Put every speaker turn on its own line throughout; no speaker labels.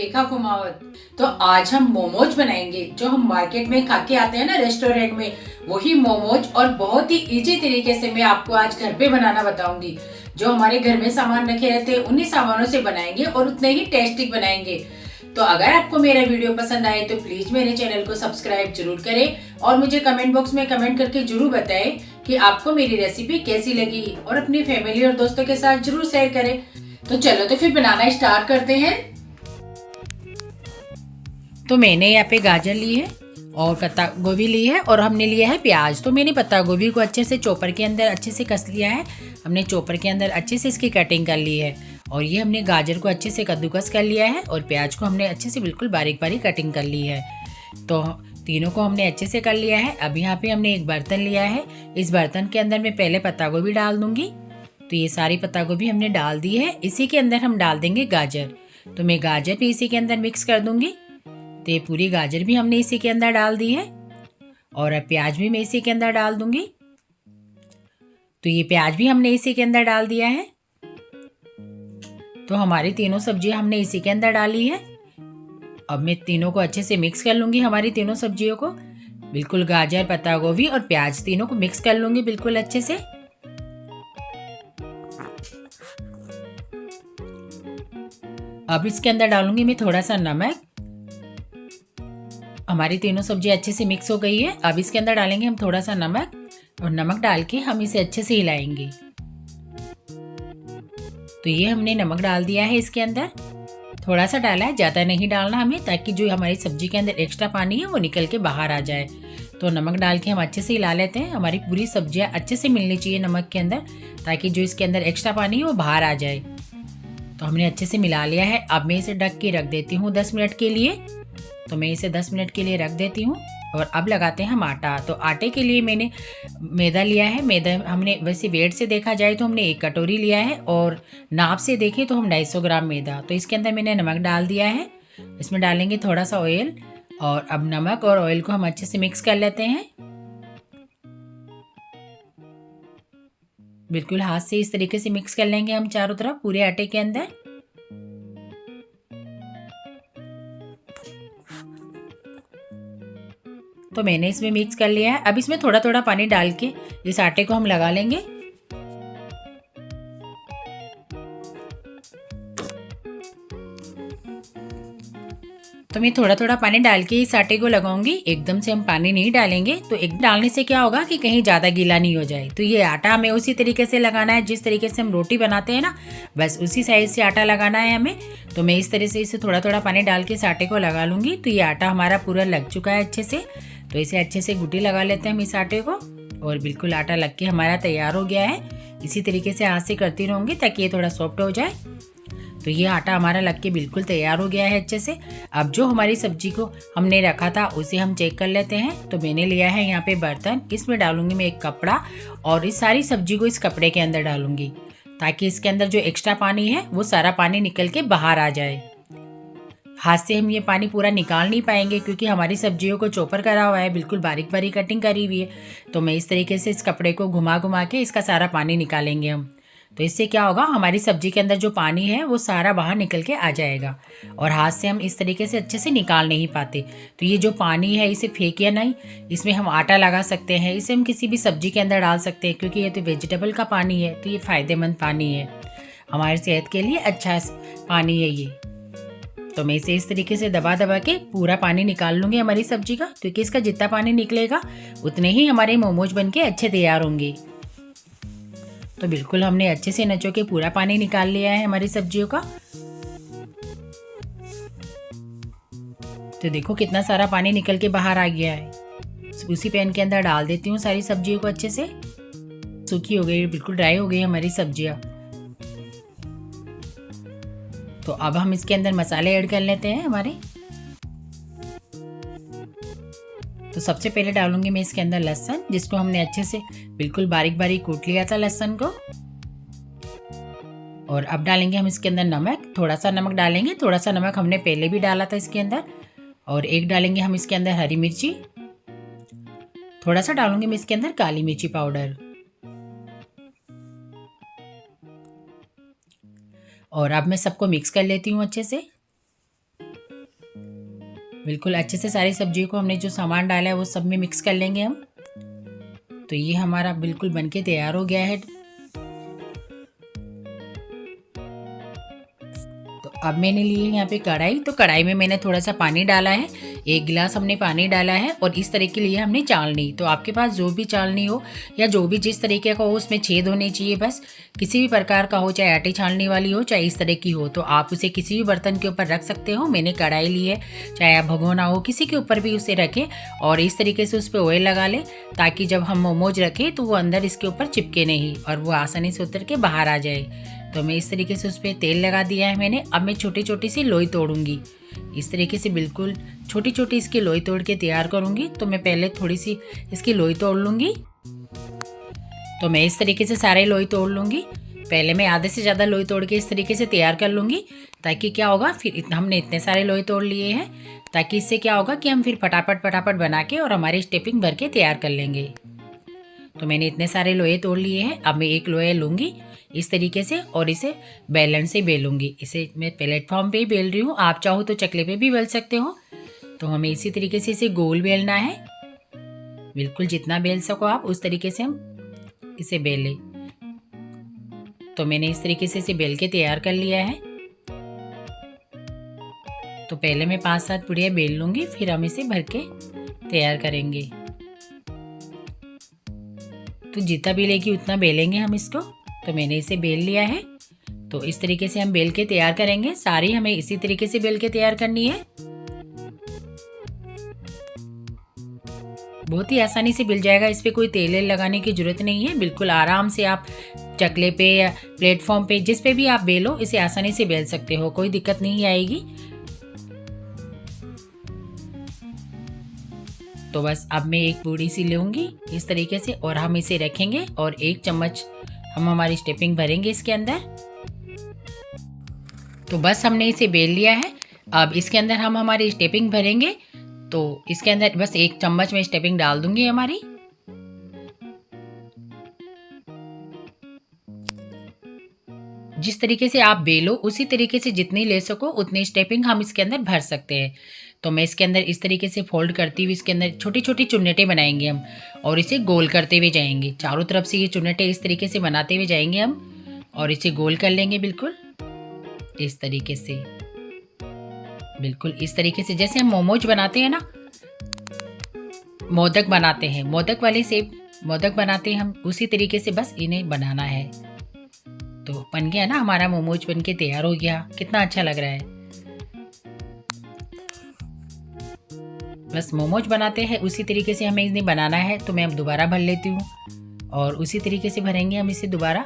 रेखा कुमावत। तो आज हम मोमोज बनाएंगे जो हम मार्केट में खा के आते हैं ना रेस्टोरेंट में, वही मोमोज। और बहुत ही इजी तरीके से मैं आपको आज घर पे बनाना बताऊंगी। जो हमारे घर में सामान रखे रहते हैं उन्हीं सामानों से बनाएंगे और उतने ही टेस्टी बनाएंगे। तो अगर आपको मेरा वीडियो पसंद आए तो प्लीज मेरे चैनल को सब्सक्राइब जरूर करें और मुझे कमेंट बॉक्स में कमेंट करके जरूर बताएं कि आपको मेरी रेसिपी कैसी लगी, और अपनी फैमिली और दोस्तों के साथ जरूर शेयर करें। तो चलो तो फिर बनाना स्टार्ट करते हैं। तो मैंने यहाँ पे गाजर ली है और पत्ता गोभी ली है और हमने लिया है प्याज। तो मैंने पत्ता गोभी को अच्छे से चॉपर के अंदर अच्छे से कस लिया है। हमने चॉपर के अंदर अच्छे से इसकी कटिंग कर ली है। और ये हमने गाजर को अच्छे से कद्दूकस कर लिया है और प्याज को हमने अच्छे से बिल्कुल बारीक बारीक कटिंग कर ली है। तो तीनों को हमने अच्छे से कर लिया है। अब यहाँ पे हमने एक बर्तन लिया है। इस बर्तन के अंदर मैं पहले पत्ता गोभी डाल दूंगी। तो ये सारी पत्ता गोभी हमने डाल दी है। इसी के अंदर हम डाल देंगे गाजर। तो मैं गाजर भी इसी के अंदर मिक्स कर दूंगी। तो ये पूरी गाजर भी हमने इसी के अंदर डाल दी है। और अब प्याज भी मैं इसी के अंदर डाल दूंगी। तो ये प्याज भी हमने इसी के अंदर डाल दिया है। तो हमारी तीनों सब्जियां हमने इसी के अंदर डाली है। अब मैं तीनों को अच्छे से मिक्स कर लूंगी। हमारी तीनों सब्जियों को बिल्कुल गाजर, पत्ता गोभी और प्याज तीनों को मिक्स कर लूंगी बिल्कुल अच्छे से। अब इसके अंदर डालूंगी मैं थोड़ा सा नमक। हमारी तीनों सब्जियां अच्छे से मिक्स हो गई है। अब इसके अंदर डालेंगे हम थोड़ा सा नमक, और नमक डाल के हम इसे अच्छे से हिलाएंगे। तो ये हमने नमक डाल दिया है इसके अंदर। थोड़ा सा डाला है, ज़्यादा नहीं डालना हमें, ताकि जो हमारी सब्जी के अंदर एक्स्ट्रा पानी है वो निकल के बाहर आ जाए। तो नमक डाल के हम अच्छे से हिला लेते हैं। हमारी पूरी सब्जियां अच्छे से मिलनी चाहिए नमक के अंदर, ताकि जो इसके अंदर एक्स्ट्रा पानी है वो बाहर आ जाए। तो हमने अच्छे से मिला लिया है। अब मैं इसे ढक के रख देती हूँ 10 मिनट के लिए। तो मैं इसे 10 मिनट के लिए रख देती हूँ। और अब लगाते हैं हम आटा। तो आटे के लिए मैंने मैदा लिया है। मैदा हमने वैसे वेट से देखा जाए तो हमने 1 कटोरी लिया है, और नाप से देखें तो हम 250 ग्राम मैदा। तो इसके अंदर मैंने नमक डाल दिया है। इसमें डालेंगे थोड़ा सा ऑयल। और अब नमक और ऑयल को हम अच्छे से मिक्स कर लेते हैं। बिल्कुल हाथ से इस तरीके से मिक्स कर लेंगे हम चारों तरफ पूरे आटे के अंदर। तो मैंने इसमें मिक्स कर लिया है। अब इसमें थोड़ा थोड़ा पानी डाल के इस आटे को हम लगा लेंगे। तो मैं थोड़ा थोड़ा पानी डाल के इस आटे को लगाऊंगी। एकदम से हम पानी नहीं डालेंगे। तो एक डालने से क्या होगा कि कहीं ज़्यादा गीला नहीं हो जाए। तो ये आटा हमें उसी तरीके से लगाना है जिस तरीके से हम रोटी बनाते हैं ना, बस उसी साइज से आटा लगाना है हमें। तो मैं इस तरह से इसे थोड़ा थोड़ा पानी डाल के इस आटे को लगा लूँगी। तो ये आटा हमारा पूरा लग चुका है अच्छे से। तो इसे अच्छे से गुटी लगा लेते हैं हम इस आटे को। और बिल्कुल आटा लग के हमारा तैयार हो गया है। इसी तरीके से हाथ से करती रहूँगी ताकि ये थोड़ा सॉफ्ट हो जाए। तो ये आटा हमारा लग के बिल्कुल तैयार हो गया है अच्छे से। अब जो हमारी सब्जी को हमने रखा था उसे हम चेक कर लेते हैं। तो मैंने लिया है यहाँ पे बर्तन। इसमें डालूंगी मैं एक कपड़ा, और इस सारी सब्जी को इस कपड़े के अंदर डालूंगी, ताकि इसके अंदर जो एक्स्ट्रा पानी है वो सारा पानी निकल के बाहर आ जाए। हाथ से हम ये पानी पूरा निकाल नहीं पाएंगे, क्योंकि हमारी सब्जियों को चॉपर करा हुआ है, बिल्कुल बारीक बारीक कटिंग करी हुई है। तो मैं इस तरीके से इस कपड़े को घुमा घुमा के इसका सारा पानी निकालेंगे हम। तो इससे क्या होगा, हमारी सब्जी के अंदर जो पानी है वो सारा बाहर निकल के आ जाएगा। और हाथ से हम इस तरीके से अच्छे से निकाल नहीं पाते। तो ये जो पानी है इसे फेंकिए नहीं। इसमें हम आटा लगा सकते हैं, इसे हम किसी भी सब्जी के अंदर डाल सकते हैं, क्योंकि ये तो वेजिटेबल का पानी है। तो ये फ़ायदेमंद पानी है, हमारी सेहत के लिए अच्छा पानी है ये। तो मैं इसे इस तरीके से दबा दबा के पूरा पानी निकाल लूँगी हमारी सब्जी का, क्योंकि इसका जितना पानी निकलेगा उतने ही हमारे मोमोज बन के अच्छे तैयार होंगे। तो बिल्कुल हमने अच्छे से नचो के पूरा पानी निकाल लिया है हमारी सब्जियों का। तो देखो कितना सारा पानी निकल के बाहर आ गया है। उसी पैन के अंदर डाल देती हूँ सारी सब्जियों को अच्छे से। सूखी हो गई, बिल्कुल ड्राई हो गई हमारी सब्जियाँ। तो अब हम इसके अंदर मसाले ऐड कर लेते हैं हमारे। तो सबसे पहले डालूंगी मैं इसके अंदर लहसुन, जिसको हमने अच्छे से बिल्कुल बारीक बारीक कूट लिया था लहसुन को। और अब डालेंगे हम इसके अंदर नमक। थोड़ा सा नमक डालेंगे, थोड़ा सा नमक हमने पहले भी डाला था इसके अंदर। और एक डालेंगे हम इसके अंदर हरी मिर्ची। थोड़ा सा डालूंगी मैं इसके अंदर काली मिर्ची पाउडर। और अब मैं सबको मिक्स कर लेती हूँ अच्छे से। बिल्कुल अच्छे से सारी सब्जियों को हमने जो सामान डाला है वो सब में मिक्स कर लेंगे हम। तो ये हमारा बिल्कुल बनके तैयार हो गया है। तो अब मैंने ली है यहाँ पे कढ़ाई। तो कढ़ाई में मैंने थोड़ा सा पानी डाला है, 1 गिलास हमने पानी डाला है। और इस तरह के लिए हमने चालनी, तो आपके पास जो भी चालनी हो या जो भी जिस तरीके का हो उसमें छेद होने चाहिए, बस किसी भी प्रकार का हो, चाहे आटे छानने वाली हो चाहे इस तरह की हो, तो आप उसे किसी भी बर्तन के ऊपर रख सकते हो। मैंने कढ़ाई ली है, चाहे आप भगोना हो किसी के ऊपर भी उसे रखें और इस तरीके से उस पर ऑयल लगा लें, ताकि जब हम मोमोज रखें तो वो अंदर इसके ऊपर चिपके नहीं और वो आसानी से उतर के बाहर आ जाए। तो मैं इस तरीके से उस पर तेल लगा दिया है मैंने। अब मैं छोटी छोटी सी लोई तोड़ूंगी, इस तरीके से बिल्कुल छोटी छोटी इसकी लोई तोड़ के तैयार करूंगी। तो मैं पहले थोड़ी सी इसकी लोई तोड़ लूंगी। तो मैं इस तरीके से सारे लोई तोड़ लूंगी। पहले मैं आधे से ज़्यादा लोई तोड़ के इस तरीके से तैयार कर लूंगी, ताकि क्या होगा, फिर हमने इतने सारे लोई तोड़ लिए हैं, ताकि इससे क्या होगा कि हम फिर फटाफट फटाफट बना के और हमारी स्टेपिंग भर के तैयार कर लेंगे। तो मैंने इतने सारे लोहे तोड़ लिए हैं। अब मैं एक लोहे लूँगी इस तरीके से और इसे बेलन से बेलूँगी। इसे मैं प्लेटफॉर्म पे ही बेल रही हूँ, आप चाहो तो चकले पे भी बेल सकते हो। तो हमें इसी तरीके से इसे गोल बेलना है, बिल्कुल जितना बेल सको आप उस तरीके से हम इसे बेलें। तो मैंने इस तरीके से इसे बेल के तैयार कर लिया है। तो पहले मैं 5-7 पुड़िया बेल लूँगी, फिर हम इसे भर के तैयार करेंगे। तो जितना बेलेगी उतना बेलेंगे हम इसको। तो मैंने इसे बेल लिया है। तो इस तरीके से हम बेल के तैयार करेंगे, सारी हमें इसी तरीके से बेल के तैयार करनी है। बहुत ही आसानी से मिल जाएगा, इस पे कोई तेल लगाने की जरूरत नहीं है। बिल्कुल आराम से आप चकले पे या प्लेटफॉर्म पे जिस पे भी आप बेलो इसे आसानी से बेल सकते हो, कोई दिक्कत नहीं आएगी। तो बस अब मैं एक पूड़ी सी लूँगी इस तरीके से और हम इसे रखेंगे और 1 चम्मच हम हमारी स्टेपिंग भरेंगे इसके अंदर। तो बस हमने इसे बेल लिया है। अब इसके अंदर हम हमारी स्टेपिंग भरेंगे। तो इसके अंदर बस 1 चम्मच में स्टेपिंग डाल दूंगी हमारी। जिस तरीके से आप बेलो उसी तरीके से जितनी ले सको उतनी स्टेपिंग हम इसके अंदर भर सकते हैं। तो मैं इसके अंदर इस तरीके से फोल्ड करती हुई इसके अंदर छोटी छोटी चुन्नटें बनाएंगे हम और इसे गोल करते हुए जाएंगे। चारों तरफ से ये चुन्नटें इस तरीके से बनाते हुए जाएंगे हम और इसे गोल कर लेंगे बिल्कुल इस तरीके से। बिल्कुल इस तरीके से जैसे हम मोमोज बनाते हैं ना, मोदक बनाते हैं, मोदक वाले से मोदक बनाते हैं हम, उसी तरीके से बस इन्हें बनाना है। तो बन गया ना हमारा मोमोज, बन के तैयार हो गया। कितना अच्छा लग रहा है। बस मोमोज बनाते हैं उसी तरीके से हमें इन्हें बनाना है। तो मैं अब दोबारा भर लेती हूँ और उसी तरीके से भरेंगे हम इसे दोबारा।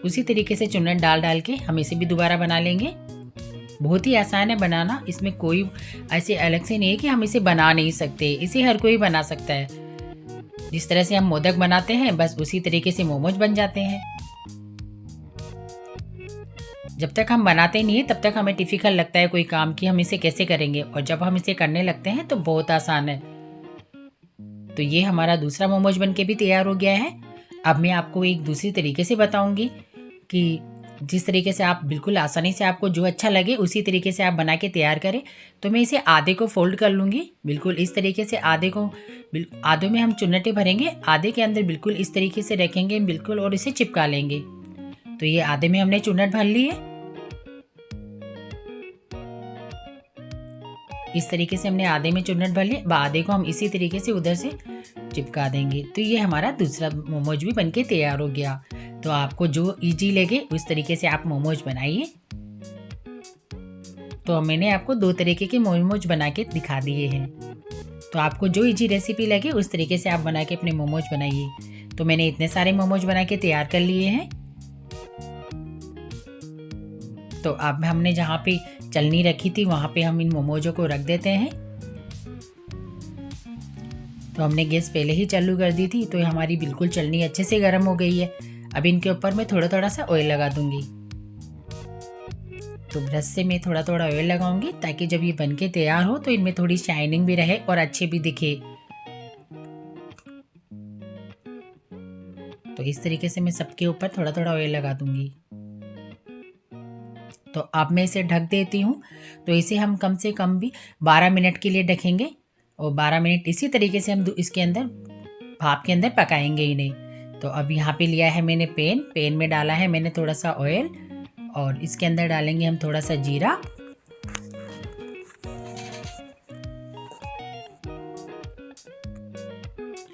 उसी तरीके से चुन्नट डाल डाल के हम इसे भी दोबारा बना लेंगे। बहुत ही आसान है बनाना, इसमें कोई ऐसे अलग से नहीं है कि हम इसे बना नहीं सकते, इसे हर कोई बना सकता है। जिस तरह से हम मोदक बनाते हैं बस उसी तरीके से मोमोज बन जाते हैं। जब तक हम बनाते नहीं है तब तक हमें डिफिकल्ट लगता है कोई काम कि हम इसे कैसे करेंगे, और जब हम इसे करने लगते हैं तो बहुत आसान है। तो ये हमारा दूसरा मोमोज बन के भी तैयार हो गया है। अब मैं आपको एक दूसरी तरीके से बताऊंगी कि जिस तरीके से आप बिल्कुल आसानी से आपको जो अच्छा लगे उसी तरीके से आप बना के तैयार करें। तो मैं इसे आधे को फोल्ड कर लूँगी बिल्कुल इस तरीके से। आधे में हम चुन्नटें भरेंगे, आधे के अंदर बिल्कुल इस तरीके से रखेंगे बिल्कुल और इसे चिपका लेंगे। तो ये आधे में हमने चुन्नट भर ली है। इस तरीके से हमने आधे में चुन्नट भर ली, आधे को हम इसी तरीके से उधर से चिपका देंगे। तो ये हमारा दूसरा मोमोज भी बनके तैयार हो गया। तो आपको जो इजी लगे उस तरीके से आप मोमोज बनाइए। तो मैंने आपको 2 तरीके के मोमोज बना के दिखा दिए हैं। तो आपको जो इजी रेसिपी लगे उस तरीके से आप बना के अपने मोमोज बनाइए। तो मैंने इतने सारे मोमोज बना के तैयार कर लिए हैं। तो अब हमने जहाँ पे चलनी रखी थी वहाँ पे हम इन मोमोजों को रख देते हैं। तो हमने गैस पहले ही चालू कर दी थी, तो हमारी बिल्कुल चलनी अच्छे से गर्म हो गई है। अब इनके ऊपर मैं थोड़ा थोड़ा सा ऑयल लगा दूंगी। तो ब्रश से मैं थोड़ा थोड़ा ऑयल लगाऊंगी ताकि जब ये बनके तैयार हो तो इनमें थोड़ी शाइनिंग भी रहे और अच्छे भी दिखे। तो इस तरीके से मैं सबके ऊपर थोड़ा थोड़ा ऑयल लगा दूंगी। तो अब मैं इसे ढक देती हूँ। तो इसे हम कम से कम भी 12 मिनट के लिए ढकेंगे और 12 मिनट इसी तरीके से हम इसके अंदर भाप के अंदर पकाएंगे इन्हें। तो अब यहाँ पे लिया है मैंने पेन में डाला है मैंने थोड़ा सा ऑयल और इसके अंदर डालेंगे हम थोड़ा सा जीरा।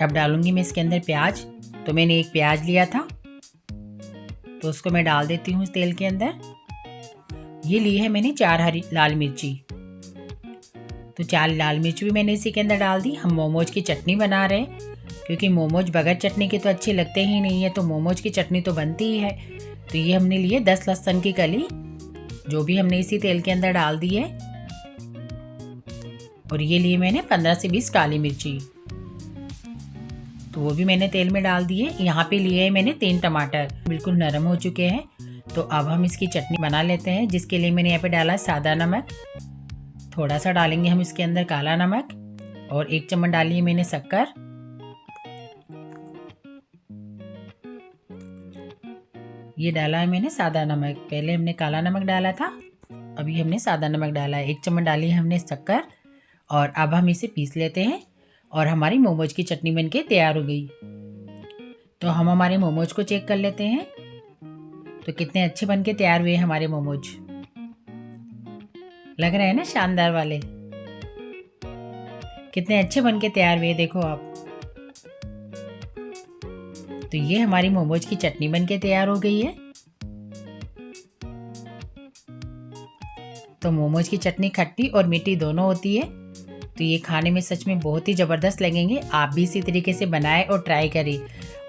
अब डालूंगी मैं इसके अंदर प्याज। तो मैंने एक प्याज लिया था तो उसको मैं डाल देती हूँ इस तेल के अंदर। ये ली है मैंने 4 हरी लाल मिर्ची। तो 4 लाल मिर्च भी मैंने इसी के अंदर डाल दी। हम मोमोज की चटनी बना रहे हैं क्योंकि मोमोज बगैर चटनी के तो अच्छे लगते ही नहीं है, तो मोमोज की चटनी तो बनती ही है। तो ये हमने लिए 10 लहसुन की कली, जो भी हमने इसी तेल के अंदर डाल दी है। और ये लिए मैंने 15 से 20 काली मिर्ची, तो वो भी मैंने तेल में डाल दिए। यहाँ पे लिए है मैंने 3 टमाटर, बिल्कुल नरम हो चुके हैं। तो अब हम इसकी चटनी बना लेते हैं, जिसके लिए मैंने यहाँ पे डाला सादा नमक, थोड़ा सा डालेंगे हम इसके अंदर काला नमक और 1 चम्मच डाली है मैंने शक्कर। ये डाला है मैंने सादा नमक, पहले हमने काला नमक डाला था, अभी हमने सादा नमक डाला है। 1 चम्मच डाली है हमने शक्कर और अब हम इसे पीस लेते हैं और हमारी मोमोज की चटनी बनके तैयार हो गई। तो हम हमारे मोमोज को चेक कर लेते हैं, तो कितने अच्छे बनके तैयार हुए हमारे मोमोज। लग रहा है ना शानदार वाले, कितने अच्छे बनके तैयार हुए देखो आप। तो ये हमारी मोमोज की चटनी बनके तैयार हो गई है। तो मोमोज की चटनी खट्टी और मीठी दोनों होती है, तो ये खाने में सच में बहुत ही ज़बरदस्त लगेंगे। आप भी इसी तरीके से बनाएं और ट्राई करें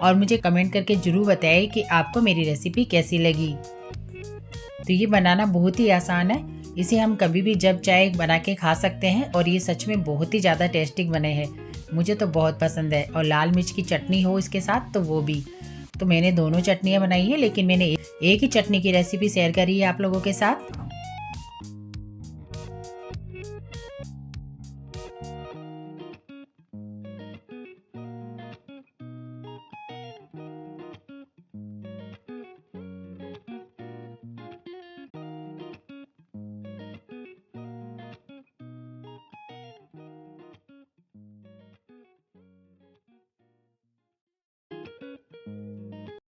और मुझे कमेंट करके ज़रूर बताएं कि आपको मेरी रेसिपी कैसी लगी। तो ये बनाना बहुत ही आसान है, इसे हम कभी भी जब चाहे बना के खा सकते हैं और ये सच में बहुत ही ज़्यादा टेस्टी बने हैं। मुझे तो बहुत पसंद है और लाल मिर्च की चटनी हो इसके साथ तो वो भी। तो मैंने दोनों चटनियाँ बनाई है, लेकिन मैंने एक ही चटनी की रेसिपी शेयर करी है आप लोगों के साथ।